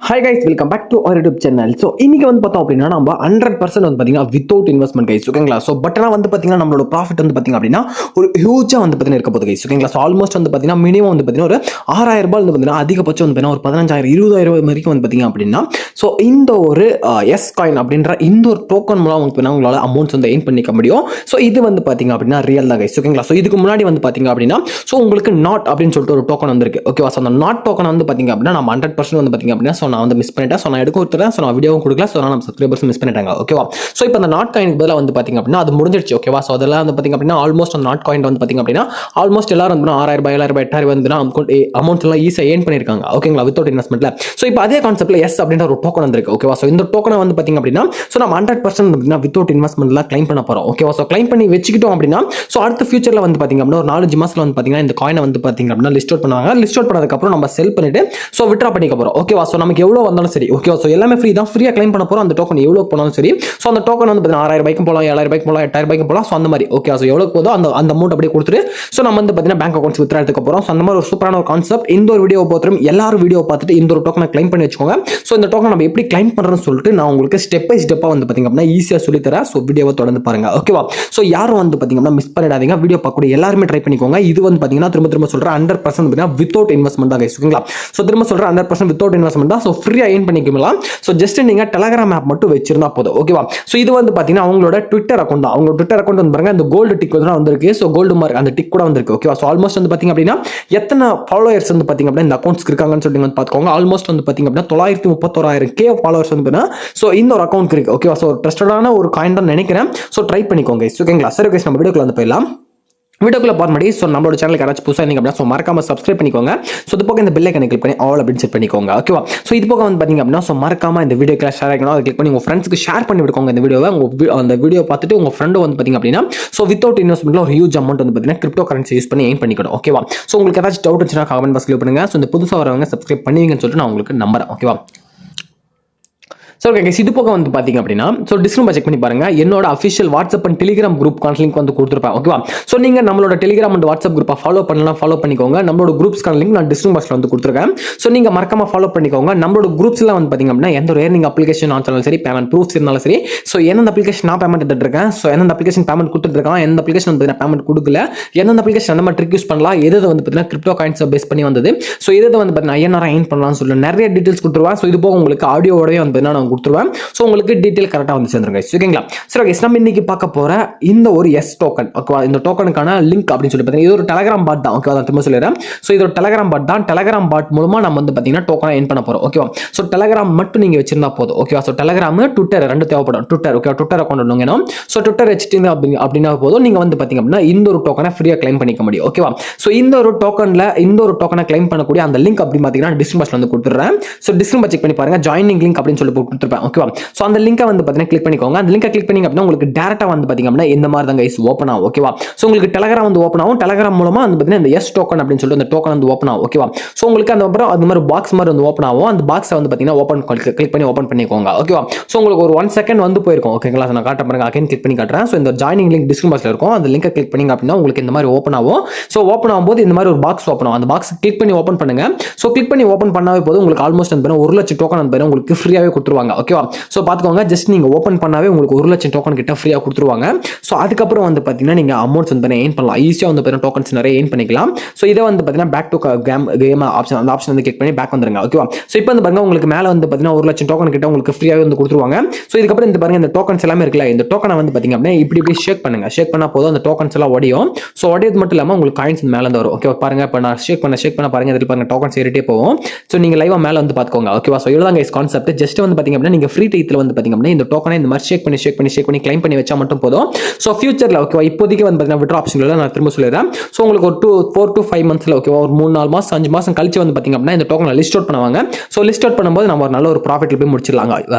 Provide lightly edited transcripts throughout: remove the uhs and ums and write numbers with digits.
Hi guys, welcome back to our YouTube channel. So இன்னைக்கு வந்து பார்த்தோம் அப்படின்னா நம்ம 100% வந்து பார்த்தீங்கன்னா வித்தவுட் இன்வெஸ்ட்மெண்ட் கைஸ் ஓகேங்களா. ஸோ பட் ஆனால் வந்து பார்த்தீங்கன்னா நம்மளோட ப்ராஃபிட் வந்து பார்த்தீங்க அப்படின்னா ஒரு ஹியூஜாக வந்து பார்த்தீங்கன்னா இருக்க போகுது கைஸ் ஓகேங்களா. ஸோ ஆல்மோஸ்ட் வந்து பார்த்தீங்கன்னா மினிமம் வந்து பார்த்தீங்கன்னா ஒரு 6,000 ரூபாய் வந்து பார்த்தீங்கன்னா அதிகபட்சம் வந்து பார்த்தீங்கன்னா ஒரு 15,000 20,000 வரைக்கும் வந்து பார்த்தீங்க அப்படின்னா ஸோ இந்த ஒரு எஸ் காயின் அப்படின்ற இந்த ஒரு டோக்கன் மூலம் வந்து உங்களால் அமௌண்ட்ஸ் வந்து எயின் பண்ணிக்க முடியும். ஸோ இது வந்து பார்த்தீங்க அப்படின்னா ரியல் தான் கைஸ் ஓகேங்களா. ஸோ இதுக்கு முன்னாடி வந்து பார்த்தீங்க அப்படின்னா ஸோ உங்களுக்கு நாட் அப்படின்னு சொல்லிட்டு ஒரு டோக்கன் வந்திருக்கு ஓகேவா. ஸோ அந்த நாட் டோக்கன் வந்து பார்த்தீங்க அப்படின்னா நம்ம 100% வந்து பார்த்தீங்க அப்படின்னா ஸோ நான் வந்து மிஸ் பண்ணிட்டேன். ஸோ நான் எடுக்க கொடுத்துறேன். ஸோ நான் வீடியோவும் கொடுக்கல. ஸோ நம்ம சப்ஸ்கிரைபர்ஸ் மிஸ் பண்ணிட்டாங்க ஓகேவா. ஸோ இப்போ அந்த நாட் காயினுக்கு பதிலாக வந்து பார்த்தீங்க அப்படின்னா அது முடிஞ்சிருச்சு ஓகேவா. ஸோ அதெல்லாம் வந்து பார்த்தீங்க அப்படின்னா ஆல்மோஸ்ட் அந்த நாட் காயின் வந்து பார்த்தீங்க அப்படின்னா ஆல்மோஸ்ட் எல்லாரும் வந்து 6,000 ரூபாய் 7,000 ரூபாய் 8,000 வந்து அமௌண்ட்ஸ் எல்லாம் ஈஸியாக ஏர்ன் பண்ணியிருக்காங்க ஓகேங்களா வித்தவுட் இன்வெஸ்ட்மெண்ட்ல. ஸோ இப்போ அதே கான்செப்ட்ல எஸ் அப்படின்ற ஒரு டோக்கன் வந்திருக்கு ஓகேவா. ஸோ இந்த டோக்கனை வந்து பார்த்தீங்க அப்படின்னா ஸோ நம்ம 100% வித்தவுட் இன்வெஸ்ட்மெண்ட்ல கிளைம் பண்ண போறோம் ஓகேவா. ஸோ கிளைம் பண்ணி வச்சுக்கிட்டோம் அப்படின்னா ஸோ அடுத்த ஃபியூச்சர்ல வந்து பார்த்தீங்க அப்படின்னா ஒரு 4-5 மாசத்துல வந்து பார்த்தீங்கன்னா இந்த காயினை வந்து பார்த்தீங்க அப்படின்னா லிஸ்ட் அவுட் பண்ணுவாங்க. லிஸ்ட் அவுட் பண்ணதுக்கப்புறம் நம்ம செல் பண்ணிட்டு ஸோ விட்ரா பண்ணிக்க போறோம் ஓகேவா. ஸோ நமக்கு எவ்வளோ வந்தாலும் சரி ஓகேவா. ஸோ எல்லாமே ஃப்ரீ தான். ஃப்ரீயாக கிளைம் பண்ண போறோம். அந்த டோக்கன் எவ்வளோ போனாலும் சரி. ஸோ அந்த டோக்கன் வந்து 6,000 ரூபாய்க்கு போகலாம் 7,000 ரூபாய்க்கு போகலாம் 8,000 ரூபாய்க்கு போகலாம். ஸோ அந்த மாதிரி ஓகே. ஸோ எவ்வளோ போதோ அந்த அமௌண்ட் அப்படியே கொடுத்துட்டு ஸோ நம்ம வந்து பார்த்தீங்கன்னா பேங்க் அக்கௌண்ட்ஸ் வித்ரா எடுத்துக்க போறோம். ஸோ அந்த மாதிரி ஒரு சூப்பரான ஒரு கான்செப்ட். இந்த ஒரு வீடியோ பார்த்துட்டு எல்லாரும் வீடியோ பார்த்துட்டு இந்த ஒரு டோக்கனை கிளைம் பண்ணி வச்சுக்கோங்க. ஸோ இந்த டோக்கன் நம்ம எப்படி கிளைம் பண்றோம்னு சொல்லிட்டு நான் உங்களுக்கு ஸ்டெப் பை ஸ்டெப்பாக வந்து பார்த்தீங்க அப்படின்னா ஈஸியாக சொல்லி தரேன். ஸோ வீடியோவை தொடர்ந்து பாருங்க ஓகேவா. ஸோ யாரும் வந்து பார்த்தீங்க அப்படின்னா மிஸ் பண்ணிடாதீங்க. வீடியோ பார்க்கக்கூடிய எல்லாருமே ட்ரை பண்ணிக்கோங்க. இது வந்து பார்த்தீங்கன்னா திரும்ப சொல்றேன் 100% வித்தவுட் இன்வெஸ்ட்மெண்ட் தான் கைஸ் ஓகேங்களா. ஸோ திரும்ப சொல்றேன் 100% வித்தவுட் இன்வெஸ்ட்மெண்ட் தான். ஸோ ஃப்ரீயாக ஏர்ன் பண்ணிக்கலாம். ஸோ ஜஸ்ட் நீங்க டெலகிராம் ஆப் மட்டும் வச்சிருந்தா போதும் ஓகேவா. ஸோ இது வந்து பார்த்தீங்கன்னா அவங்களோட ட்விட்டர் அக்கௌண்ட் தான். அவங்களோட ட்விட்டர் அக்கௌண்ட் வந்து பாருங்க இந்த கோல்டு டிக் வந்து வந்திருக்கு. ஸோ கோல்டு மார்க் அந்த டிக் கூட வந்திருக்கு ஓகேவா. ஸோ ஆல்மோஸ்ட் வந்து பார்த்தீங்க அப்படின்னா எத்தனை ஃபாலோவர்ஸ் வந்து பார்த்தீங்க அப்படின்னா இந்த அக்கௌண்ட்ஸ்க்கு இருக்காங்கன்னு சொல்லிட்டு வந்து பார்த்துக்கோங்க. ஆல்மோஸ்ட் வந்து பார்த்தீங்க அப்படின்னா 931,000 ஃபாலோவர்ஸ் வந்து ஸோ இந்த ஒரு அக்கௌண்ட் இருக்கு ஓகேவா. ஸோ ட்ரஸ்டடான ஒரு காயின் தான் நினைக்கிறேன். ஸோ ட்ரை பண்ணிக்கோங்க ஓகேங்களா. சரி ஓகே நம்ம வீடியோக்குள்ள வந்து போயிடலாம். வீடியோக்குள்ள பார்க்க முன்னாடி ஸோ நம்மளோட சேனலுக்கு யாராச்சும் புதுசாக இருந்தீங்க அப்படின்னா ஸோ மறக்காம சப்ஸ்கிரைப் பண்ணிக்கோங்க. ஸோ இது போக இந்த பெல் ஐக்கனை கிளிக் பண்ணி ஆல் அப்படின்னு செட் பண்ணிக்கோங்க ஓகேவா. ஸோ இது போக வந்து பார்த்தீங்க அப்படின்னா ஸோ மறக்காம இந்த வீடியோக்கு ஷேர் ஆகணும். அதை கிளிக் பண்ணி உங்கள் ஃப்ரெண்ட்ஸ்க்கு ஷேர் பண்ணி விடுக்கோங்க இந்த வீடியோவை. அந்த வீடியோ பார்த்துட்டு உங்கள் ஃப்ரெண்டு வந்து பார்த்தீங்க அப்படின்னா ஸோ வித்தவுட் இன்வெஸ்ட்மெண்ட்ல ஒரு ஹியூஜ் அமௌண்ட் வந்து பார்த்தீங்கன்னா கிரிப்டோ கரன்சி யூஸ் பண்ணி ஏர்ன் பண்ணிக்கணும் ஓகேவா. ஸோ உங்களுக்கு ஏதாச்சும் டவுட் இருந்துச்சுன்னா கமெண்ட் பாக்ஸ்ல பண்ணுங்க. ஸோ இந்த புதுசாக வரவங்க சப்ஸ்கிரைப் பண்ணுவீங்கன்னு சொல்லிட்டு நான் உங்களுக்கு நம்புறேன் ஓகேவா. ஸோ ஓகே இது போக வந்து பார்த்தீங்க அப்படின்னா ஸோ டிஸ்கிரிப்ஷன் செக் பண்ணி பாருங்க. என்னோட official WhatsApp and Telegram group link வந்து கொடுத்துருப்பேன் ஓகேவா. ஸோ நீங்க நம்மளோட டெலிகிராம் அண்ட் வாட்ஸ்அப் குரூப்பை ஃபாலோ பண்ணலாம் ஃபாலோ பண்ணிக்கோங்க. நம்மளோட குரூப்ஸ்க்கான லிங்க் நான் டிஸ்கிரிப்ஷன் பாக்ஸ்ல வந்து கொடுத்துருக்கேன். ஸோ நீங்க மறக்காம ஃபாலோ பண்ணிக்கோங்க. நம்மளோட குரூப்ஸ்ல வந்து பார்த்தீங்க அப்படின்னா எந்த ஒரு ஏர்னிங் அப்ளிகேஷன் ஆனாலும் சரி பேமெண்ட் ப்ரூஃப்ஸ் இருந்தாலும் சரி. ஸோ எந்தெந்த அப்ளிகேஷன் நான் பேமெண்ட் எடுத்துட்டு இருக்கேன். ஸோ எந்தெந்த அப்ளிகேஷன் பேமெண்ட் கொடுத்துட்டு இருக்கேன் எந்த அப்ளிகேஷன் வந்து பேமெண்ட் கொடுக்கல எந்தெந்த அப்ளிகேஷன் அந்த மாதிரி ட்ரிக் யூஸ் பண்ணலாம் எது வந்து பார்த்தீங்கன்னா கிரிப்டோ காயின்ஸ் பேஸ் பண்ணி வந்தது. ஸோ எது வந்து பார்த்தீங்கன்னா ஐஎன்ஆர் ஏர்ன் பண்ணலாம்னு சொல்லி நிறைய டீடைல்ஸ் கொடுத்துருவேன். ஸோ இது போக உங்களுக்கு ஆடியோவோடவே வந்து நான் கொடுத்துருவேன். ஸோ உங்களுக்கு டீடைல் கரெக்டாக வந்து சேர்ந்துருங்க ஓகேங்களா. சரி ஓகே நம்ம இன்னைக்கு பார்க்க போற இந்த ஒரு எஸ் டோக்கன் ஓகேவா. இந்த டோக்கனுக்கான லிங்க் அப்படின்னு சொல்லி பார்த்தீங்கன்னா இது ஒரு டெலகிராம் பாட் தான் ஓகேவா. திரும்ப சொல்லிடுறேன். ஸோ இது ஒரு டெலகிராம் பாட் தான். டெலகிராம் பாட் மூலமா நம்ம வந்து பார்த்தீங்கன்னா டோக்கனை ஏர்ன் பண்ண போறோம் ஓகேவா. ஸோ டெலகிராம் மட்டும் நீங்க வச்சிருந்தா போதும் ஓகேவா. ஸோ டெலகிராம் ட்விட்டர் ரெண்டு தேவைப்படும். ட்விட்டர் ஓகே ட்விட்டர் அக்கௌண்ட் வேணும். ஸோ ட்விட்டர் வச்சுட்டீங்க அப்படின்னா போதும் நீங்க வந்து பார்த்தீங்க அப்படின்னா இந்த ஒரு டோக்கனை ஃப்ரீயாக கிளைம் பண்ணிக்க முடியும் ஓகேவா. ஸோ இந்த ஒரு டோக்கனை கிளைம் பண்ணக்கூடிய அந்த லிங்க் அப்படி பார்த்தீங்கன்னா டிஸ்கிரிப்ஷன்ல வந்து கொடுத்துறேன். ஸோ டிஸ்கிரிப்ஷன் செக் பண்ணி பாருங்க. ஜாயினிங் லிங்க் அப்படின்னு சொல்லி கொடுத்துருப்பேன் ஓகேவா. ஸோ அந்த லிங்கை வந்து பார்த்தீங்கன்னா கிளிக் பண்ணிக்கோங்க. அந்த லிங்கை கிளிக் பண்ணீங்க அப்படின்னா உங்களுக்கு டேரக்டா வந்து பாத்தீங்க அப்படின்னா இந்த மாதிரி தான் கைஸ் ஓப்பன் ஆகும் ஓகேவா. சோ உங்களுக்கு டெலகிராம் வந்து ஓப்பன் ஆகும். டெலகிராம் மூலமா வந்து பாத்தீங்கன்னா இந்த எஸ் டோக்கன் அப்படின்னு சொல்லிட்டு அந்த டோக்கன் வந்து ஓப்பன் ஆகும் ஓகேவா. சோ உங்களுக்கு அந்த அப்புறம் அந்த மாதிரி பாக்ஸ் மாதிரி வந்து ஓப்பன் ஆகும். அந்த பாக்ஸை வந்து பாத்தீங்கன்னா ஓப்பன் கிளிக் பண்ணி ஓப்பன் பண்ணிக்கோங்க ஓகேவா. சோ உங்களுக்கு ஒரு 1 செகண்ட் வந்து போயிருக்கும் ஓகேங்களா. நான் காட்ட பாருங்க அகைன் கிளிக் பண்ணி காட்டுறேன். சோ இந்த ஜாயினிங் லிங்க் டிஸ்கிரிப்ஷன் பாக்ஸ்ல இருக்கும். அந்த லிங்கை கிளிக் பண்ணீங்க அப்படின்னா உங்களுக்கு இந்த மாதிரி ஓப்பன் ஆகும். சோ ஓப்பன் ஆகும்போது இந்த மாதிரி ஒரு பாக்ஸ் ஓப்பன் ஆகும். அந்த பாக்ஸ் கிளிக் பண்ணி ஓப்பன் பண்ணுங்க. சோ கிளிக் பண்ணி ஓப்பன் பண்ணாவே போதும் உங்களுக்கு ஆல்மோஸ்ட் வந்து 1 லட்சம் டோக்கன் வந்து உங்களுக்கு ஃப்ரீயாவே கொடுத்துருவாங்க ஓகேவா. சோ பாத்துக்கோங்க ஜஸ்ட் நீங்க ஓப்பன் பண்ணாவே உங்களுக்கு 1 லட்சம் டோக்கன் கிட்ட ஃப்ரீயா கொடுத்துருவாங்க. ஸோ அதுக்கப்புறம் வந்து பார்த்தீங்கன்னா நீங்கள் அமௌண்ட்ஸ் வந்து ஏர்ன் பண்ணலாம். ஈஸியாக வந்து பார்த்தீங்கன்னா டோக்கன்ஸ் நிறைய ஏர்ன் பண்ணிக்கலாம். ஸோ இதை வந்து பார்த்தீங்கன்னா பேக் டு கேம் ஆப்ஷன் அந்த ஆப்ஷன் வந்து கிளிக் பண்ணி பேக் வந்துருங்க ஓகேவா. ஸோ இப்போ வந்து பாருங்க உங்களுக்கு மேலே வந்து பார்த்தீங்கன்னா 1 லட்சம் டோக்கன் கிட்ட உங்களுக்கு ஃப்ரீயாகவே வந்து கொடுத்துருவாங்க. ஸோ இதுக்கப்புறம் இந்த பாருங்க இந்த டோக்கன்ஸ் எல்லாமே இருக்குல்ல இந்த டோக்கனை வந்து பார்த்தீங்க அப்படின்னா இப்படி ஷேக் பண்ணுங்க. ஷேக் பண்ணா போதும் அந்த டோக்கன்ஸ் எல்லாம் ஒடியும். ஸோ ஒடியது மட்டும் இல்லாமல் உங்களுக்கு காயின்ஸ் மேலே இருந்து வரும் ஓகே. பாருங்க இப்போ நான் ஷேக் பண்ண பாருங்க இதில் பாருங்க டோக்கன்ஸ் ஏறிட்டே போகும். ஸோ நீங்கள் லைவா மேலே வந்து பார்த்துக்கோங்க ஓகேவா. ஸோ இதுதான் கைஸ் கான்செப்ட். ஜஸ்ட் வந்து பார்த்தீங்க அப்படின்னா நீங்கள் ஃப்ரீ டைத்தில் வந்து பார்த்தீங்க அப்படின்னா இந்த டோக்கனை இந்த மாதிரி ஷேக் பண்ணி கிளைம் பண்ணி வச்சா மட்டும் போதும். சோ ஃபியூச்சர்ல ஓகேவா இப்போதைக்கு வந்து பாத்தீங்கன்னா விட்ரா ஆப்ஷன்ல நான் திரும்ப சொல்லிடுறேன். சோ உங்களுக்கு ஒரு 4 to 5 மந்த்ஸ்ல ஓகேவா ஒரு 3-4 மாசம் 5 மாசம் கழிச்சு வந்து பாத்தீங்க அப்படின்னா இந்த டோக்கனை லிஸ்ட் அவுட் பண்ணுவாங்க. சோ லிஸ்ட் அவுட் பண்ணும்போது நம்ம ஒரு நல்ல ஒரு ப்ராஃபிட்ல போய் முடிச்சிடலாம்.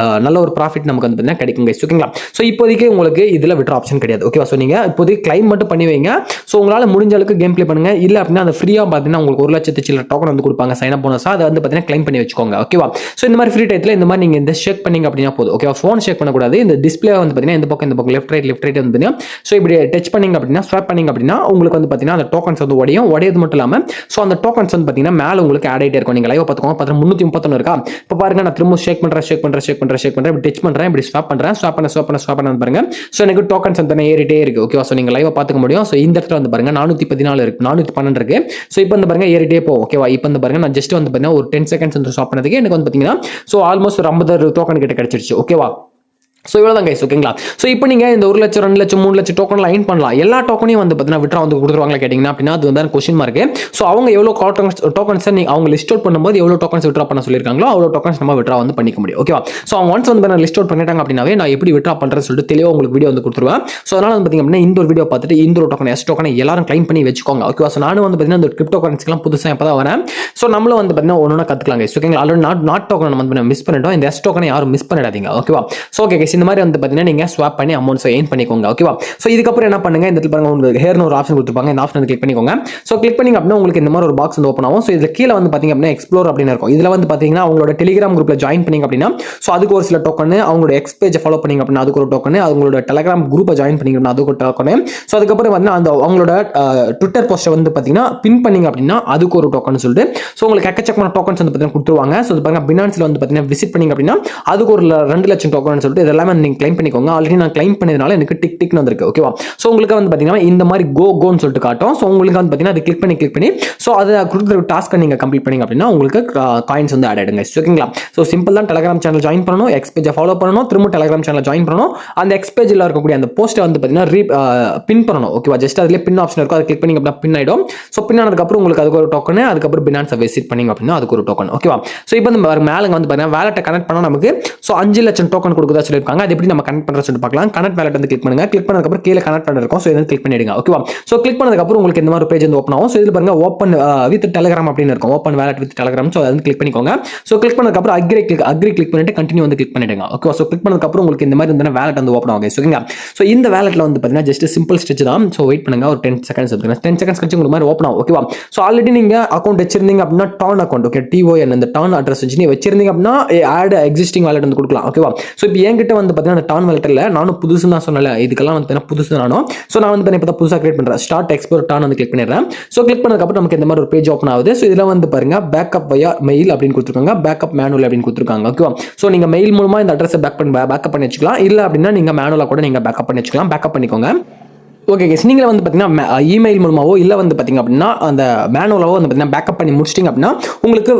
நல்ல ஒரு ப்ராஃபிட் நமக்கு வந்து பாத்தீங்கன்னா கிடைக்கும் கைஸ் ஓகேங்களா. சோ இப்போதைக்கு உங்களுக்கு இதுல விட்ரா ஆப்ஷன் கிடையாது ஓகேவா. சோ நீங்க இப்போதைக்கு கிளைம் மட்டும் பண்ணி வைங்க. சோ உங்களால முடிஞ்ச அளவுக்கு கேம் ப்ளே பண்ணுங்க. இல்ல அப்படின்னா அந்த ஃப்ரீயா பாத்தீங்கன்னா உங்களுக்கு 1 லட்சத்து சில்லற டோக்கன் வந்து கொடுப்பாங்க சைன் அப் போனஸா அதை வந்து பாத்தீங்கன்னா கிளைம் பண்ணி வச்சுக்கோங்க ஓகேவா. சோ இந்த மாதிரி ஃப்ரீ டைத்துல இந்த மாதிரி நீங்க இந்த ஷேக் பண்ணீங்க அப்படின்னா போதும். ஓகேவா, ஃபோன் ஷேக் பண்ணக்கூடாது. இந்த டிஸ்பிளே வந்து பார்த்தீங்கன்னா இந்த பக்கம் லெஃப்ட் ரைட் வந்து பார்த்தீங்கன்னா ஸோ இப்படி டச் பண்ணீங்க அப்படின்னா ஸ்வைப் பண்ணீங்க அப்படின்னா உங்களுக்கு வந்து பார்த்தீங்கன்னா அந்த டோக்கன்ஸ் வந்து உடையது மட்டும் இல்லாமல் ஸோ அந்த டோக்கன்ஸ் வந்து பார்த்தீங்கன்னா மேலே உங்களுக்கு ஆட் ஆகிட்டே இருக்கும். நீங்கள் லைவ் பார்த்துக்கோங்க. 331 இருக்கா. இப்போ பாருங்க நான் திரும்ப ஷேக் பண்ணுறேன் இப்படி டச் பண்ணுறேன், இப்படி ஸ்வாப் பண்ண பாருங்க. ஸோ எனக்கு டோக்கன்ஸ் வந்து ஏறிட்டே இருக்கு. ஓகேவா, ஸோ நீங்கள் லைவ் பார்த்துக்க முடியும். ஸோ இந்த இடத்துல வந்து பாருங்க 414 இருக்கு, 412 இருக்கு. ஸோ இப்போ வந்து பாருங்க ஏறிட்டே போகும். ஓகேவா, இப்போ வந்து பாருங்க நான் ஜஸ்ட் வந்து பார்த்தீங்கன்னா ஒரு 10 செகண்ட்ஸ் வந்து ஸ்வாப் பண்ணதுக்கு எனக்கு வந்து பார்த்தீங்கன்னா ஸோ ஆல்மோஸ்ட் ஒரு 50 டோக்கன் கிட்ட கிடைச்சிருச்சு. ஓகேவா, ஸோ இவ்வளோதான் கைஸ். ஓகேங்களா, ஸோ இப்போ நீங்கள் இந்த 1 லட்சம் 2 லட்சம் 3 லட்சம் டோக்கன்லாம் எயின் பண்ணலாம். எல்லா டோக்கனையும் வந்து பார்த்தீங்கன்னா விட்ரா வந்து கொடுத்துருவாங்களா கேட்டிங்கன்னா அப்படின்னா அது வந்து கொஸ்டின் மார்க்கு. ஸோ அவங்க எவ்வளோ டோக்கன்ஸை நீங்கள் அவங்க லிஸ்ட் அவுட் பண்ணும்போது எவ்வளோ டோக்கன்ஸ் விட்ரா பண்ண சொல்லியிருக்காங்களோ அவ்வளோ டோக்கன்ஸ் நம்ம விட்ரா வந்து பண்ணிக்க முடியும். ஓகேவா, ஸோ அவங்க ஒன்ஸ் வந்து நான் லிஸ்ட் அவுட் பண்ணிட்டாங்க அப்படின்னாவே நான் எப்படி விட்ரா பண்ணுறேன்னு சொல்லிட்டு தெளிவாக உங்களுக்கு வீடியோ வந்து கொடுத்துருவேன். ஸோ அதனால் வந்து பார்த்தீங்க அப்படின்னா இந்த ஒரு வீடியோ பார்த்துட்டு இந்த ஒரு டோக்கன் டோக்கனை எல்லாரும் கிளைம் பண்ணி வச்சுக்கோங்க. ஓகேவா, ஸோ நானும் வந்து பார்த்தீங்கன்னா இந்த கிரிப்டோ கரன்சிலாம் புதுசாக இப்போ தான் வரேன். ஸோ நம்மளும் வந்து பார்த்தீங்கன்னா ஒன்று கற்றுக்கலாம் கைஸ். ஓகேங்களா, ஆல்ரெடி நாட் டோக்கன் நம்ம வந்து மிஸ் பண்ணிட்டோம். இந்த டோக்கனை யாரும் மிஸ் பண்ணிடாதீங்க. ஓகேவா, ஸோ ஓகே கைஸ், இந்த மாதிரி வந்து பார்த்தீங்கன்னா நீங்க ஸ்வாப் பண்ணி அமௌண்ட்ஸ் எயின் பண்ணிக்கோங்க. ஓகேவா, சோ இதுக்கப்புறம் என்ன பண்ணுங்க, இந்த இடத்துல பாருங்க உங்களுக்கு ஹேர்னு ஒரு ஆப்ஷன் கொடுத்துருப்பாங்க. இந்த ஆப்ஷன் கிளிக் பண்ணிக்கோங்க. சோ கிளிக் பண்ணீங்க அப்படின்னா உங்களுக்கு இந்த மாதிரி ஒரு பாக்ஸ் வந்து ஓப்பன் ஆகும். சோ இதுல கீழே வந்து பாத்தீங்க அப்படின்னா எக்ஸ்ப்ளோர் அப்படின்னு இருக்கும். இதுல வந்து பாத்தீங்கன்னா அவங்களோட டெலிகிராம் குரூப்ல ஜாயின் பண்ணீங்க அப்படின்னா சோ அதுக்கு ஒரு சில டோக்கன், அவங்களோட எக்ஸ் பேஜை ஃபாலோ பண்ணீங்க அப்படின்னா அதுக்கு ஒரு டோக்கன், அவங்களோட டெலிகிராம் குரூப்பை ஜாயின் பண்ணீங்க அப்படின்னா அதுக்கு ஒரு டோக்கன். சோ அதுக்கப்புறம் வந்து அந்த அவங்களோட ட்விட்டர் போஸ்ட்டை வந்து பாத்தீங்கன்னா பின் பண்ணீங்க அப்படின்னா அதுக்கு ஒரு டோக்கன் சொல்லிட்டு சோ உங்களுக்கு எக்கச்சக்கமான டோக்கன்ஸ் வந்து பாத்தீங்கன்னா கொடுத்துருவாங்க. சோ இது பாருங்க பினான்ஸ்ல வந்து பாத்தீங்கன்னா விசிட் பண்ணீங்க அப்படின்னா அதுக்கு ஒரு 2 லட்சம் டோக்கன் சொல்லிட்டு இதெல்லாம் நீங்க கிளைம் பண்ணிக்கோங்க. ஆல்ரெடி நான் கிளைம் பண்ணதுனால எனக்கு டிக் வந்திருக்கு. ஓகேவா, சோ உங்களுக்கு வந்து பாத்தீங்கன்னா இந்த மாதிரி கோன்னு சொல்லிட்டு காட்டும். சோ உங்களுக்கு வந்து பாத்தீங்கன்னா அது கிளிக் பண்ணி சோ அதை கொடுக்குற டாஸ்க்கை நீங்க கம்ப்ளீட் பண்ணீங்க அப்படின்னா உங்களுக்கு காயின்ஸ் வந்து ஆட் ஆயிடுங்க. ஓகேங்களா, சோ சிம்பிள் தான். டெலிகிராம் சேனல் ஜாயின் பண்ணணும், எக்ஸ் பேஜை ஃபாலோ பண்ணணும், திரும்ப டெலிகிராம் சேனல் ஜாயின் பண்ணணும். அந்த எக்ஸ் பேஜில் இருக்கக்கூடிய அந்த போஸ்ட்டை வந்து பாத்தீங்கன்னா பின் பண்ணணும். ஓகேவா, ஜஸ்ட் அதுல பின் ஆப்ஷன் இருக்கும், அதை கிளிக் பண்ணி அப்படின்னா பின் ஆயிடும். சோ பின் ஆனதுக்கு அப்புறம் உங்களுக்கு அதுக்கு ஒரு டோக்கன், அதுக்கப்புறம் பினான்ஸை விசிட் பண்ணீங்க அப்படின்னா அதுக்கு ஒரு டோக்கன். ஓகேவா, சோ இப்போ இந்த மேலே வந்து பாத்தீங்கன்னா வேலெட்டை கனெக்ட் பண்ணா நமக்கு சோ 5 லட்சம் டோக்கன் கொடுக்குதா சொல்லியிருக்காங்க. அது எப்படி நம்ம கனெக்ட் பண்றோம் சொல்லிட்டு பார்க்கலாம். கனெக்ட் வேலெட் வந்து கிளிக் பண்ணுங்க. கிளிக் பண்ணதுக்கு அப்புறம் கீழே கனெக்ட் பண்ண இருக்கும். சோ இதை கிளிக் பண்ணிடுங்க. ஓகேவா, சோ கிளிக் பண்ணதுக்கு அப்புறம் உங்களுக்கு இந்த மாதிரி பேஜ் வந்து ஓப்பன் ஆகும். சோ இதுல பாருங்க ஓப்பன் வித் டெலிகிராம் அப்படின்னு இருக்கும். Open wallet with Telegram. So அதை வந்து கிளிக் பண்ணிக்கோங்க. சோ கிளிக் பண்ணதுக்கு அப்புறம் அக்ரி கிளிக் பண்ணிட்டு கண்டினியூ வந்து கிளிக் பண்ணிடுங்க. ஓகே, சோ கிளிக் பண்ணதுக்கு அப்புறம் உங்களுக்கு இந்த மாதிரி வந்து வேலெட் வந்து ஓப்பன் ஆகும். ஓகேங்களா, சோ இந்த வேலெட்ல வந்து பாத்தீங்கன்னா ஜஸ்ட் சிம்பிள் ஸ்டெச் தான். சோ வெயிட் பண்ணுங்க ஒரு 10 செகண்ட்ஸ். 10 செகண்ட்ஸ் கழிச்சு உங்களுக்கு மாதிரி ஓப்பன் ஆகும். ஓகேவா, சோ ஆல்ரெடி நீங்க அக்கௌண்ட் வச்சிருந்தீங்க அப்படின்னா டான் அக்கௌண்ட், ஓகே TON அந்த டான் அட்ரஸ் வச்சு நீங்க வச்சிருந்தீங்க அப்படின்னா ஆட் எக்ஸிஸ்டிங் வேலெட் வந்து கொடுக்கலாம். ஓகேவா, சோ இப்போ என்கிட்ட வந்து பாத்தீங்கன்னா அந்த டான் வேலெட் இல்ல, நானும் புதுசு தான் சொன்னல, இதுக்கெல்லாம் வந்து புதுசு நானும். சோ நான் வந்து இப்போ புதுசா கிரியேட் பண்றேன். ஸ்டார்ட் எக்ஸ்ப்ளோர் டான் வந்து கிளிக் பண்ணிடுறேன். சோ கிளிக் பண்ணதுக்கு அப்புறம் நமக்கு இந்த மாதிரி ஒரு பேஜ் ஓப்பன் ஆகுது. சோ இதுல வந்து பாருங்க பேக்கப் வயா மெயில் அப்படின்னு கொடுத்துருக்காங்க, பேக்கப் மேனுவல் அப்படின்னு கொடுத்துருக்காங்க. ஓகேவா, சோ நீங்க மெயில் மூலமா இந்த அட்ரஸை பேக்கப் பண்ணி வச்சுக்கலாம். இல்ல அப்படின்னா நீங்க மேனுவலா கூட நீங்க பேக்கப் பண்ணி வச்சுக்கலாம். பேக்கப் பண்ணிக்கோங்க. ஓகே கேஸ், நீங்க வந்து பாத்தீங்கன்னா இமெயில் மூலமாவோ இல்ல வந்து பாத்தீங்க அப்படின்னா அந்த மேனுவலாவோ வந்து பாத்தீங்கன்னா பேக்கப் பண்ணி முடிச்சிட்டீங்க அப்படின்னா உங்களுக்கு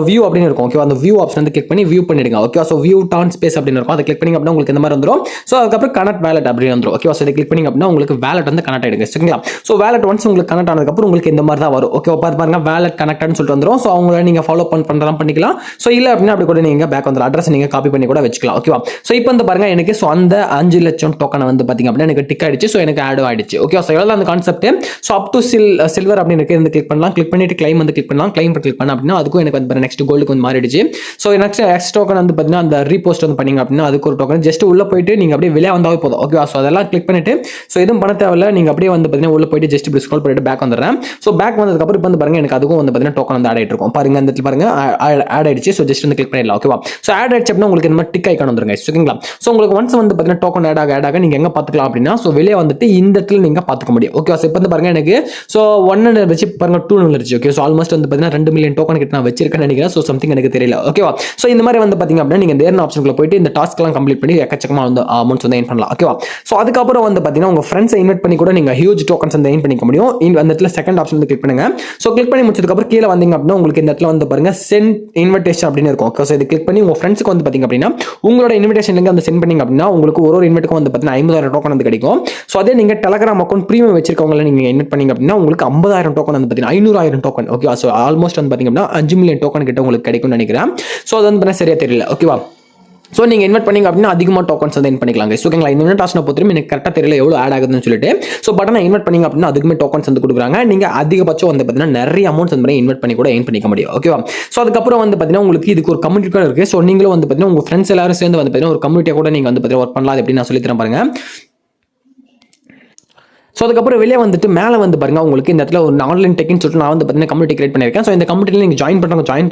வியூ அப்படின்னு இருக்கும். ஓகே, அந்த வியூ ஆப்ஷன் வந்து கிளிக் பண்ணி வியூ பண்ணிடுங்க. Okay, so view done space அப்படின்னு இருக்கும். அதை கிளிக் பண்ணி அப்படின்னா உங்களுக்கு இந்த மாதிரி வந்துரும். சோ அதுக்கப்புறம் கனெக்ட் வேலெட் அப்படின்னு வந்துரும். ஓகே, சோ இதை கிளிக் பண்ணி அப்படின்னா உங்களுக்கு வேலெட் வந்து கனெக்ட் ஆயிடுங்க. சரிங்களா, சோ வேலெட் ஒன்ஸ் உங்களுக்கு கனெக்ட் ஆனதுக்கு அப்புறம் உங்களுக்கு இந்த மாதிரி தான் வரும். ஓகே, பாருங்க வேலெட் கனெக்ட்னு சொல்லிட்டு வந்துரும். சோ அவங்கள நீங்க ஃபாலோ பண்றலாம் பண்ணிக்கலாம். சோ இல்ல அப்படின்னா அப்படி கூட நீங்க பேக் வந்து அட்ரஸ் நீங்க காப்பி பண்ணி கூட வச்சுக்கலாம். ஓகேவா, சோ இப்போ வந்து பாருங்க எனக்கு சோ அந்த 5 லட்சம் டோக்கன் வந்து பாத்தீங்க அப்படின்னா எனக்கு டிக் ஆயிடுச்சு. சோ எனக்கு ஆட் ஆயிடுச்சு. ஓகே, சோ எவ்வளவு concept. So up to silver அப்படின்னு இருக்கு, இந்த கிளிக் பண்ணலாம். கிளிக் பண்ணிட்டு கிளைம் வந்து கிளிக் பண்ணலாம். கிளைம் கிளிக் பண்ணா அப்படின்னா அதுக்கும் எனக்கு வந்து நெக்ஸ்ட் கோல்டுக்கு வந்து மாறிடுச்சு. சோ நெக்ஸ்ட் டோக்கன் வந்து பாத்தீங்கன்னா அந்த ரீபோஸ்ட் வந்து பண்ணீங்க அப்படின்னா அதுக்கு ஒரு டோக்கன். ஜஸ்ட் உள்ள போயிட்டு நீங்க அப்படியே வெளியே வந்தாவே போதும். ஓகேவா, சோ அதெல்லாம் கிளிக் பண்ணிட்டு சோ எதுவும் பண்ண தேவையில்ல. நீங்க அப்படியே வந்து பாத்தீங்கன்னா உள்ள போயிட்டு ஜஸ்ட் இப்படி ஸ்க்ரோல் பண்ணிட்டு பேக் வந்துடுறேன். சோ பேக் வந்ததுக்கு அப்புறம் இப்போ வந்து பாருங்க எனக்கு அதுக்கும் வந்து பாத்தீங்கன்னா டோக்கன் வந்து ஆட் ஆயிட்டு இருக்கும். பாருங்க இந்த இடத்துல பாருங்க ஆட் ஆயிடுச்சு. சோ ஜஸ்ட் வந்து கிளிக் பண்ணிடலாம். ஓகேவா, சோ ஆட் ஆயிடுச்சு அப்படின்னா உங்களுக்கு இந்த மாதிரி டிக் ஐகான் வந்துருங்க. ஓகேங்களா, சோ உங்களுக்கு ஒன்ஸ் வந்து பாத்தீங்கன்னா டோக்கன் ஆட் ஆக நீங்க எங்க பாத்துக்கலாம் அப்படின்னா சோ வெளியே வந்துட்டு இந்த இடத்துல நீங்க பாத்துக்க முடியும். ஓகே, சோ இப்போ வந்து பாருங்க எனக்கு சோ 1 வச்சு பாருங்க 2 வந்துருச்சு. ஓகே, சோ ஆல்மோஸ்ட் வந்து பாத்தீங்கன்னா 2 மில்லியன் டோக்கன் கிட்ட நான் வச்சிருக்கேன்னு நினைக்கிறேன். சோ சம்திங் எனக்கு தெரியல. ஓகேவா, சோ இந்த மாதிரி வந்து பாத்தீங்க அப்படின்னா நீங்க தேர்ன ஆப்ஷனுக்குள்ள போயிட்டு இந்த டாஸ்க் எல்லாம் கம்ப்ளீட் பண்ணி எக்கச்சக்கமா வந்து அமௌண்ட்ஸ் வந்து எயின் பண்ணலாம். ஓகேவா, சோ அதுக்கப்புறம் வந்து பாத்தீங்கன்னா உங்க ஃப்ரெண்ட்ஸை இன்வைட் பண்ணி கூட நீங்க ஹியூஜ் டோக்கன்ஸ் வந்து எயின் பண்ணிக்க முடியும். அந்த இடத்துல செகண்ட் ஆப்ஷன் வந்து கிளிக் பண்ணுங்க. சோ கிளிக் பண்ணி முடிச்சதுக்கு அப்புறம் கீழே வந்தீங்க அப்படின்னா உங்களுக்கு இந்த இடத்துல வந்து பாருங்க சென்ட் இன்விடேஷன் அப்படின்னு இருக்கும். ஓகே, சோ இதை கிளிக் பண்ணி உங்க ஃப்ரெண்ட்ஸ்க்கு வந்து பாத்தீங்க அப்படின்னா உங்களோட இன்விடேஷன் லிங்க் வந்து சென்ட் பண்ணீங்க அப்படின்னா உங்களுக்கு ஒரு இன்வைட்டுக்கு வந்து பாத்தீங்கன்னா 50,000 டோக்கன் வந்து கிடைக்கும். சோ அதே நீங்க டெலிகிராம் அக்கௌண்ட் பிரீமியம் வச்சிருக்கவங்கள நீங்க இன்வைட் பண்ணீங்க அப்படின்னா உங்களுக்கு 50,000 டோக்கன் வந்து பாத்தீங்கன்னா 500,000 டோக்கன். ஓகே, சோ ஆல்மோஸ்ட் வந்து பாத்தீங்கன்னா 5 மில்லியன் டோக்கன் கிட்ட உங்களுக்கு கிடைக்கும்னு நினைக்கிறேன். சோ அது வந்து சரியா தெரியல. ஓகேவா, சோ நீங்க இன்வெஸ்ட் பண்ணீங்க அப்படின்னா அதிகமா டோக்கன்ஸ் வந்து பண்ணிக்கலாங்க. ஓகேங்களா, இந்த இன்வெஸ்ட் ஆப்ஷனை பொறுத்தவரைக்கும் எனக்கு கரெக்டா தெரியல எவ்வளவு ஆட் ஆகுதுன்னு சொல்லிட்டு. சோ பட் நான் இன்வெஸ்ட் பண்ணீங்க அப்படின்னா அதுக்குமே டோக்கன்ஸ் வந்து கொடுக்குறாங்க. நீங்க அதிகபட்சம் வந்து பாத்தீங்கன்னா நிறைய அமௌண்ட்ஸ் வந்து இன்வெஸ்ட் பண்ணி கூட எயின் பண்ணிக்க முடியும். ஓகேவா, சோ அதுக்கப்புறம் வந்து பாத்தீங்கன்னா உங்களுக்கு இதுக்கு ஒரு கம்யூனிட்டி கூட இருக்கு. சோ நீங்களும் வந்து பாத்தீங்கன்னா உங்க ஃப்ரெண்ட்ஸ் எல்லாரும் சேர்ந்து வந்து பாத்தீங்கன்னா ஒரு கம்யூனிட்டியா கூட நீங்க வந்து பாத்தீங்கன்னா ஒர்க் பண்ணலாம். எப்படின்னு நான் சொல்லி தரேன் பாருங்க. ஸோ அதுக்கப்புறம் வெளியே வந்துட்டு மேலே வந்து பாருங்க உங்களுக்கு இந்த இடத்துல ஒரு ஆன்லைன் டெக்னு சொல்லிட்டு நான் வந்து பார்த்தீங்கன்னா கம்யூனிட்டி கிரியேட் பண்ணியிருக்கேன். ஸோ இந்த கம்யூனிட்டியில் நீங்கள் ஜாயின்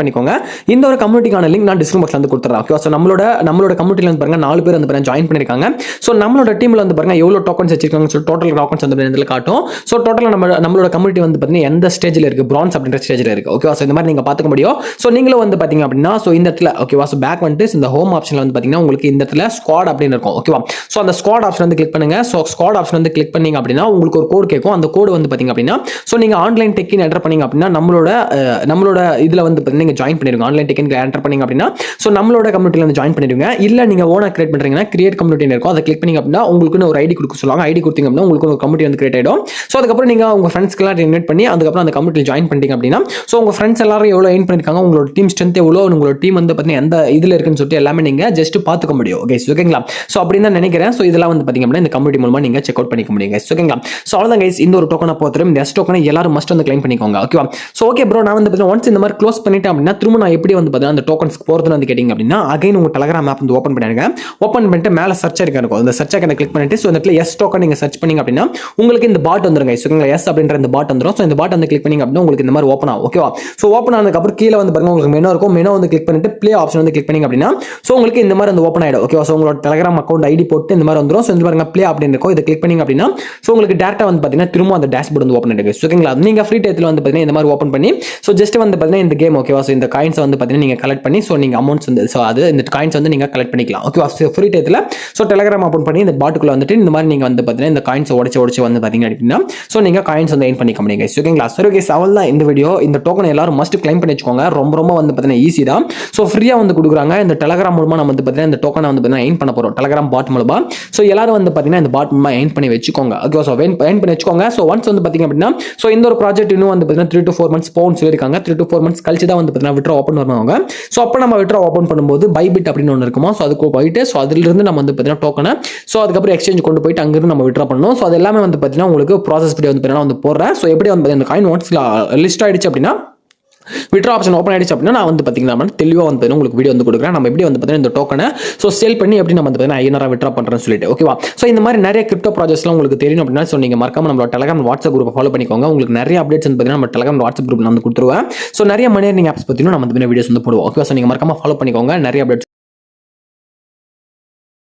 பண்ணிக்கோங்க. இந்த ஒரு கம்யூனிட்டிக்கான லிங்க் நான் டிஸ்கிரிப்ஷன் பாக்ஸ்ல வந்து கொடுத்துறேன். ஓகே, ஸோ நம்மளோட கம்யூனிட்டியில் வந்து பாருங்க 4 பேர் வந்து பாருங்க ஜாயின் பண்ணிருக்காங்க. ஸோ நம்மளோட டீம்ல வந்து பாருங்க எவ்வளோ டோக்கன்ஸ் வச்சிருக்காங்கன்னு சொல்லி டோட்டல் டோக்கன்ஸ் வந்து இதில் காட்டும். ஸோ டோட்டலாக நம்மளோட கம்யூனிட்டி வந்து பார்த்தீங்கன்னா எந்த ஸ்டேஜில் இருக்கு, பிரான்ஸ் அப்படின்ற ஸ்டேஜில் இருக்கு. ஓகே, ஸோ இந்த மாதிரி நீங்கள் பார்த்துக்க முடியும். ஸோ நீங்களும் வந்து பார்த்தீங்க அப்படின்னா ஸோ இந்த இடத்துல ஓகேவா, ஸோ பேக் வந்துட்டு இந்த ஹோம் ஆப்ஷனில் வந்து பார்த்தீங்கன்னா உங்களுக்கு இந்த இடத்துல ஸ்குவாட் அப்படின்னு இருக்கும். ஓகேவா, ஸோ அந்த ஸ்குவாட் ஆப்ஷன் வந்து கிளிக் பண்ணுங்க. ஸோ ஸ்குவாட் ஆப்ஷன் வந்து கிளிக் பண்ணீங்க அப்படின்னா உங்களுக்கு ஒரு கோட் கேட்கும். அந்த கோடு வந்து பார்த்தீங்க அப்படின்னா ஸோ நீங்கள் ஆன்லைன் டெக்கின் என்டர் பண்ணீங்க அப்படின்னா நம்மளோட இதில் வந்து பார்த்தீங்கன்னா நீங்கள் ஜாயின் பண்ணிடுங்க. ஆன்லைன் டெக்கின் என்டர் பண்ணீங்க அப்படின்னா ஸோ நம்மளோட கம்யூனிட்டியில் வந்து ஜாயின் பண்ணிடுங்க. இல்லை நீங்கள் ஓனா கிரியேட் பண்ணுறீங்கன்னா கிரியேட் கம்யூனிட்டி இருக்கும். அதை கிளிக் பண்ணீங்க அப்படின்னா உங்களுக்கு ஒரு ஐடி கொடுக்க சொல்லுவாங்க. ஐடி கொடுத்தீங்க அப்படின்னா உங்களுக்கு ஒரு கம்யூனிட்டி வந்து கிரியேட் ஆகிடும். ஸோ அதுக்கப்புறம் நீங்கள் உங்கள் ஃப்ரெண்ட்ஸ்க்கெல்லாம் இன்வைட் பண்ணி அதுக்கப்புறம் அந்த கம்யூனிட்டியில் ஜாயின் பண்ணிட்டீங்க அப்படின்னா ஸோ உங்கள் ஃப்ரெண்ட்ஸ் எல்லாரும் எவ்வளோ எயின் பண்ணியிருக்காங்க, உங்களோட டீம் ஸ்ட்ரென்த் எவ்வளோ, உங்களோட டீம் வந்து பார்த்தீங்கன்னா எந்த இதில் இருக்குன்னு சொல்லிட்டு எல்லாமே நீங்கள் ஜஸ்ட் பார்த்துக்க முடியும். ஓகே, ஓகேங்களா. ஸோ அப்படின்னு தான் நினைக்கிறேன். ஸோ இதெல்லாம் வந்து பார்த்தீங்க அப்படின்னா இந்த கம்யூனிட்டி மூலமாக நீங்கள் செக் அவுட் பண்ணிக்க முடியும். ஓகேங்களா. ஸோ அவ்வளோதான் கைஸ், இந்த ஒரு டோக்கனை பொறுத்தவரை இந்த எஸ் டோக்கனை எல்லாரும் மஸ்ட் வந்து கிளைம் பண்ணிக்கோங்க. ஓகேவா. ஸோ ஓகே ப்ரோ, நான் வந்து பார்த்தீங்கன்னா ஒன்ஸ் இந்த மாதிரி க்ளோஸ் பண்ணிட்டேன் அப்படின்னா திரும்ப நான் எப்படி வந்து பார்த்தீங்கன்னா அந்த டோக்கன்ஸ் போகிறதுன்னு வந்து கேட்டிங்க அப்படின்னா அகைன் உங்கள் டெலகிராம் ஆப் வந்து ஓப்பன் பண்ணிடுங்க. ஓப்பன் பண்ணிட்டு மேலே சர்ச் இருக்கும். அந்த சர்ச் ஐக்கனை கிளிக் பண்ணிட்டு ஸோ இந்த இடத்துல எஸ் டோக்கன் நீங்கள் சர்ச் பண்ணீங்க அப்படின்னா உங்களுக்கு இந்த பாட் வந்துருங்க. ஓகேங்களா, எஸ் அப்படின்ற இந்த பாட் வந்துடும். ஸோ இந்த பாட் வந்து கிளிக் பண்ணீங்க அப்படின்னா உங்களுக்கு இந்த மாதிரி ஓப்பன் ஆகும். ஓகேவா. ஸோ ஓப்பன் ஆனதுக்கப்புறம் கீழே வந்து பாருங்க உங்களுக்கு மெனு இருக்கும். மெனு வந்து கிளிக் பண்ணிட்டு ப்ளே ஆப்ஷன் வந்து கிளிக் பண்ணீங்க அப்படின்னா ஸோ உங்களுக்கு இந்த மாதிரி வந்து ஓப்பன் ஆகிடும். ஓகேவா. ஸோ உங்களோட டெலகிராம் அக்கௌண்ட் ஐடி போட்டு இந்த மாதிரி வந்துடும். ஸோ இந்த பாருங்க ப்ளே அப்படின்னு இருக்கும். இதை கிளிக் பண்ணீங்க அப்படின்னா ஸோ உங்களுக்கு டேரக்டாக வந்து பார்த்தீங்கன்னா திரும்ப அந்த டேஷ்போர்ட் வந்து ஓப்பன் ஆகிடுங்க. ஓகேங்களா. நீங்கள் ஃப்ரீ டைத்தில் வந்து பார்த்தீங்கன்னா இந்த மாதிரி ஓப்பன் பண்ணி ஸோ ஜஸ்ட் வந்து பார்த்தீங்கன்னா இந்த கேம் ஓகேவா. ஸோ இந்த காயின்ஸ் வந்து பார்த்தீங்கன்னா நீங்கள் கலெக்ட் பண்ணி ஸோ நீங்கள் அமௌண்ட்ஸ் வந்து ஸோ அது இந்த காயின்ஸ் வந்து நீங்கள் கலெக்ட் பண்ணிக்கலாம். ஓகேவா. ஸோ ஃப்ரீ டைத்தில் ஸோ டெலகிராம் ஓப்பன் பண்ணி இந்த பாட்டுக்குள்ள வந்துட்டு இந்த மாதிரி நீங்கள் வந்து பார்த்தீங்கன்னா இந்த காயின்ஸ் உடச்சு வந்து பார்த்தீங்க அப்படின்னா ஸோ நீங்கள் காயின்ஸ் வந்து எயின் பண்ணிக்க முடியுங்க. ஓகேங்களா. சரி ஓகே, அவள் தான் இந்த வீடியோ. இந்த டோக்கன் எல்லாரும் மஸ்ட் கிளைம் பண்ணி வச்சுக்கோங்க. ரொம்ப வந்து பார்த்தீங்கன்னா ஈஸி தான். ஸோ ஃப்ரீயாக வந்து கொடுக்குறாங்க. இந்த டெலகிராம் மூலமாக நம்ம வந்து பார்த்தீங்கன்னா இந்த டோக்கனை வந்து பார்த்தீங்கன்னா எயின் பண்ண போகிறோம். டெலகிராம் பாட் மூலமா ஸோ எல்லாரும் வந்து பார்த்தீங்கன்னா இந்த பாட் மூலமாக எயின் பண்ணி வச்சுக்கோங்க. ஓகே, ஸோ எயின் பண்ணி வச்சுக்கோங்க. ஸோ ஒன்ஸ் வந்து பார்த்தீங்க அப்படின்னா ஸோ இந்த ஒரு ப்ராஜெக்ட் இன்னும் வந்து பார்த்தீங்கன்னா 3 to 4 months போகும்னு சொல்லியிருக்காங்க. 3 to 4 months கழிச்சு தான் வந்து பார்த்தீங்கன்னா விட்ரா ஓப்பன் பண்ணுவாங்க. ஸோ அப்போ நம்ம விட்ரா ஓப்பன் பண்ணும்போது பைபிட் அப்படின்னு ஒன்று இருக்குமா. ஸோ அதுக்கு போயிட்டு ஸோ அதிலிருந்து நம்ம வந்து பார்த்தீங்கன்னா டோக்கனை ஸோ அதுக்கப்புறம் எக்ஸ்சேஞ்ச் கொண்டு போயிட்டு அங்கிருந்து நம்ம விட்ரா பண்ணணும். ஸோ அது எல்லாமே வந்து பார்த்தீங்கன்னா உங்களுக்கு ப்ராசஸ் வீடியோ வந்து பார்த்தீங்கன்னா வந்து போடுறேன். ஸோ எப்படி வந்து அந்த காயின் ஒன்ஸ் லிஸ்ட் ஆயிடுச்சு அப்படின்னா விட்ரா ஆப்ஷன் ஓப்பன் ஆயிடுச்சு அப்படின்னா நான் வந்து பார்த்தீங்கன்னா தெளிவாக வந்து உங்களுக்கு வீடியோ வந்து கொடுக்குறேன். நம்ம எப்படி வந்து பார்த்தீங்கன்னா இந்த டோக்கனை ஸோ சேல் பண்ணி எப்படி நம்ம வந்து பார்த்தீங்கன்னா ஐநூறு விட்ரா பண்ணுறேன்னு சொல்லிட்டு. ஓகேவா. ஸோ இந்த மாதிரி நிறைய கிரிப்டோ ப்ராஜெக்ட்ஸ்லாம் உங்களுக்கு தெரியும் அப்படின்னா ஸோ நீங்கள் மறக்காம நம்மளோட டெலகிராம் வாட்ஸ்அப் குரூப் ஃபாலோ பண்ணிக்கோங்க. உங்களுக்கு நிறைய அப்டேட்ஸ் வந்து பார்த்தீங்கன்னா நம்ம டெலகிராம் வாட்ஸ்அப் குரூப் நான் வந்து கொடுத்துருவேன். ஸோ நிறைய மணி ஏர்னிங் ஆப்ஸ் பற்றியும் நம்ம வந்து வீடியோஸ் வந்து போடுவோம். ஓகே, ஸோ நீங்கள் மறக்காம ஃபாலோ பண்ணிக்கோங்க. நிறைய அப்டேட்ஸ்